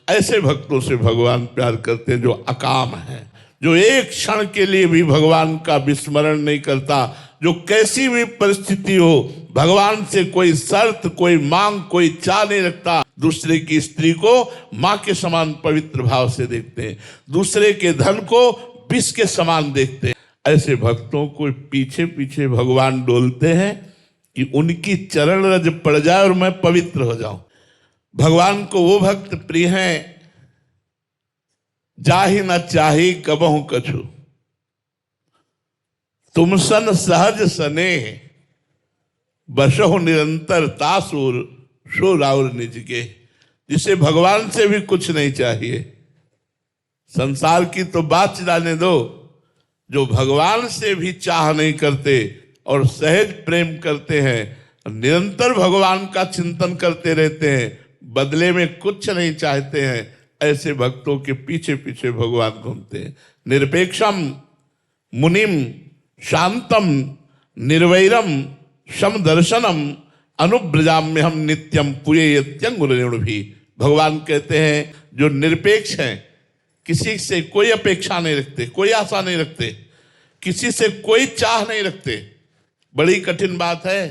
ऐसे भक्तों से भगवान प्यार करते हैं जो अकाम है, जो एक क्षण के लिए भी भगवान का विस्मरण नहीं करता, जो कैसी भी परिस्थिति हो भगवान से कोई शर्त, कोई मांग, कोई चाह नहीं रखता। दूसरे की स्त्री को मां के समान पवित्र भाव से देखते हैं, दूसरे के धन को विष के समान देखते हैं। ऐसे भक्तों को पीछे पीछे भगवान डोलते हैं कि उनकी चरण रज पड़ जाए और मैं पवित्र हो जाऊं। भगवान को वो भक्त प्रिय हैं जाहि न चाही कबहु कछु, तुम सन सहज स्नेह, बसहु निरंतर तासुर सो राउर निज के। जिसे भगवान से भी कुछ नहीं चाहिए, संसार की तो बात जाने दो, जो भगवान से भी चाह नहीं करते और सहज प्रेम करते हैं, निरंतर भगवान का चिंतन करते रहते हैं, बदले में कुछ नहीं चाहते हैं, ऐसे भक्तों के पीछे पीछे भगवान घूमते हैं। निरपेक्षम मुनिम शांतम निर्वैरम समदर्शनम अनुब्रजाम्य हम नित्यम पुयेत्यंगुरेणु भी। भगवान कहते हैं जो निरपेक्ष हैं, किसी से कोई अपेक्षा नहीं रखते, कोई आशा नहीं रखते, किसी से कोई चाह नहीं रखते। बड़ी कठिन बात है,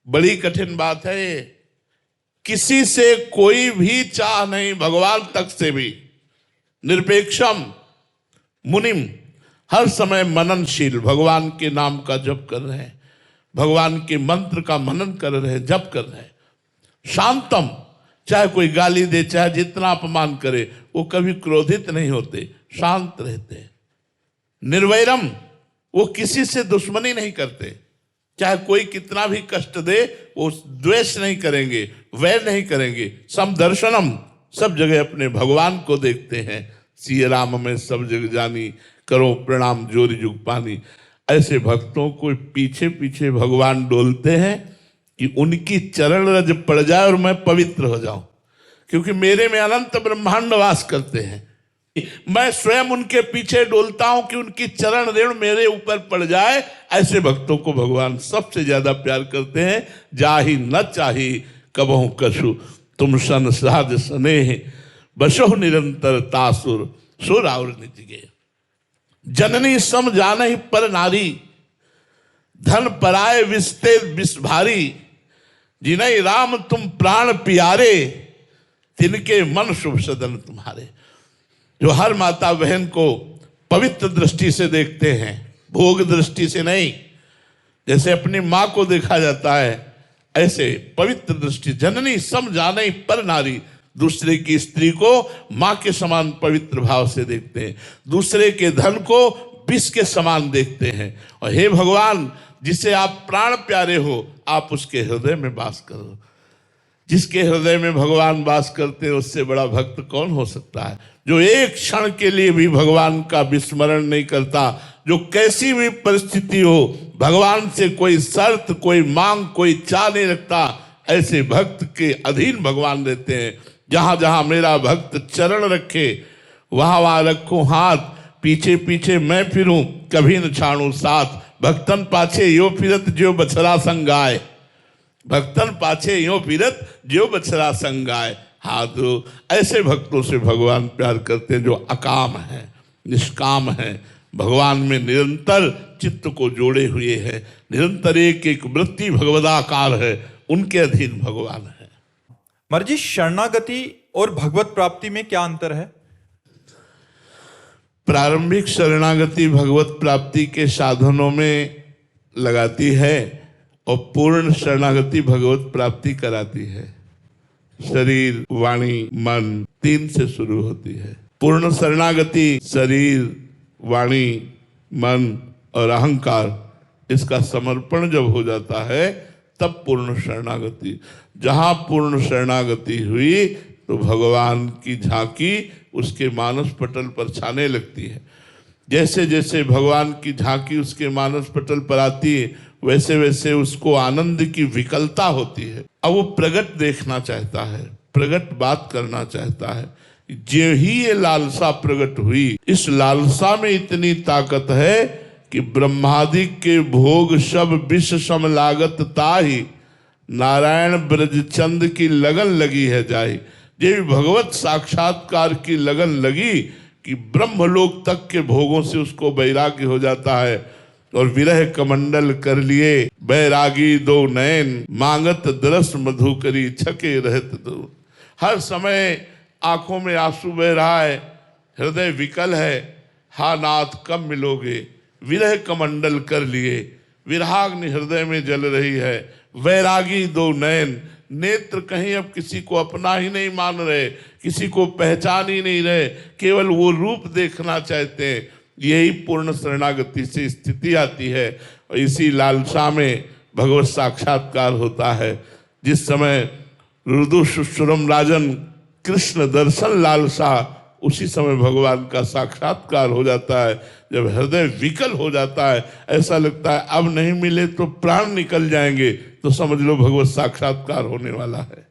बड़ी कठिन बात है ये। किसी से कोई भी चाह नहीं, भगवान तक से भी। निरपेक्षम मुनिम, हर समय मननशील, भगवान के नाम का जप कर रहे हैं, भगवान के मंत्र का मनन कर रहे हैं, जप कर रहे हैं। शांतम, चाहे कोई गाली दे, चाहे जितना अपमान करे, वो कभी क्रोधित नहीं होते, शांत रहते हैं। निर्वैरम, वो किसी से दुश्मनी नहीं करते, चाहे कोई कितना भी कष्ट दे वो द्वेष नहीं करेंगे, वैर नहीं करेंगे। समदर्शनम, सब जगह अपने भगवान को देखते हैं। सिय राम में सब जग जानी, करो प्रणाम जोरी जुग पानी। ऐसे भक्तों को पीछे पीछे भगवान डोलते हैं कि उनकी चरण रज पड़ जाए और मैं पवित्र हो जाऊं, क्योंकि मेरे में अनंत ब्रह्मांड वास करते हैं। मैं स्वयं उनके पीछे डोलता हूं कि उनकी चरण रेणु मेरे ऊपर पड़ जाए। ऐसे भक्तों को भगवान सबसे ज्यादा प्यार करते हैं। जाहि न चाही कबहु कछु, तुम सन सहज स्नेह, बसहु निरंतर तासुर सो राउर निज के। जननी सम जानहि पर नारी, धन पराय विस्ते विष भारी। जिनहि राम तुम प्राण प्यारे, तिनके मन शुभ सदन तुम्हारे। जो हर माता बहन को पवित्र दृष्टि से देखते हैं, भोग दृष्टि से नहीं। जैसे अपनी माँ को देखा जाता है, ऐसे पवित्र दृष्टि। जननी सम जानहि पर नारी, दूसरे की स्त्री को माँ के समान पवित्र भाव से देखते हैं, दूसरे के धन को विष के समान देखते हैं। और हे भगवान, जिसे आप प्राण प्यारे हो, आप उसके हृदय में वास करो। जिसके हृदय में भगवान वास करते हैं, उससे बड़ा भक्त कौन हो सकता है? जो एक क्षण के लिए भी भगवान का विस्मरण नहीं करता, जो कैसी भी परिस्थिति हो भगवान से कोई शर्त, कोई मांग, कोई चाह नहीं रखता, ऐसे भक्त के अधीन भगवान रहते हैं। जहां जहां मेरा भक्त चरण रखे, वहां वहां रखूं हाथ, पीछे पीछे मैं फिरूं, कभी न छाड़ू साथ। भक्तन पाछे यो फिरत जो बछड़ा संगाय, भक्तन पाछे यो फिरत जो बछड़ा संगाय। हाँ, तो ऐसे भक्तों से भगवान प्यार करते हैं जो अकाम है, निष्काम है, भगवान में निरंतर चित्त को जोड़े हुए हैं, निरंतर एक एक वृत्ति भगवदाकार है, उनके अधीन भगवान है। मर्जी, शरणागति और भगवत प्राप्ति में क्या अंतर है? प्रारंभिक शरणागति भगवत प्राप्ति के साधनों में लगाती है और पूर्ण शरणागति भगवत प्राप्ति कराती है। शरीर, वाणी, मन, तीन से शुरू होती है। पूर्ण शरणागति शरीर, वाणी, मन और अहंकार, इसका समर्पण जब हो जाता है तब पूर्ण शरणागति। जहां पूर्ण शरणागति हुई तो भगवान की झांकी उसके मानस पटल पर छाने लगती है। जैसे जैसे भगवान की झांकी उसके मानस पटल पर आती है, वैसे वैसे उसको आनंद की विकलता होती है। अब वो प्रगट देखना चाहता है, प्रगट बात करना चाहता है। जो ही ये लालसा प्रकट हुई, इस लालसा में इतनी ताकत है कि ब्रह्मादि के भोग सब विष सम लागत ताही, नारायण ब्रजचंद की लगन लगी है जाई। ये भी भगवत साक्षात्कार की लगन लगी कि ब्रह्मलोक तक के भोगों से उसको वैराग्य हो जाता है। और विरह कमंडल कर लिए बैरागी दो नयन, मांगत दरस मधुकरी छके रहत दो। हर समय आंखों में आंसू बह रहा है, हृदय विकल है, हा नाथ कब मिलोगे। विरह कमंडल कर लिए, विरहाग्नि हृदय में जल रही है। वैरागी दो नयन, नेत्र कहीं अब किसी को अपना ही नहीं मान रहे, किसी को पहचान ही नहीं रहे, केवल वो रूप देखना चाहते हैं। यही पूर्ण शरणागति से स्थिति आती है और इसी लालसा में भगवत साक्षात्कार होता है। जिस समय रुदु सुश्रुम राजन कृष्ण दर्शन लालसा, उसी समय भगवान का साक्षात्कार हो जाता है। जब हृदय विकल हो जाता है, ऐसा लगता है अब नहीं मिले तो प्राण निकल जाएंगे, तो समझ लो भगवत साक्षात्कार होने वाला है।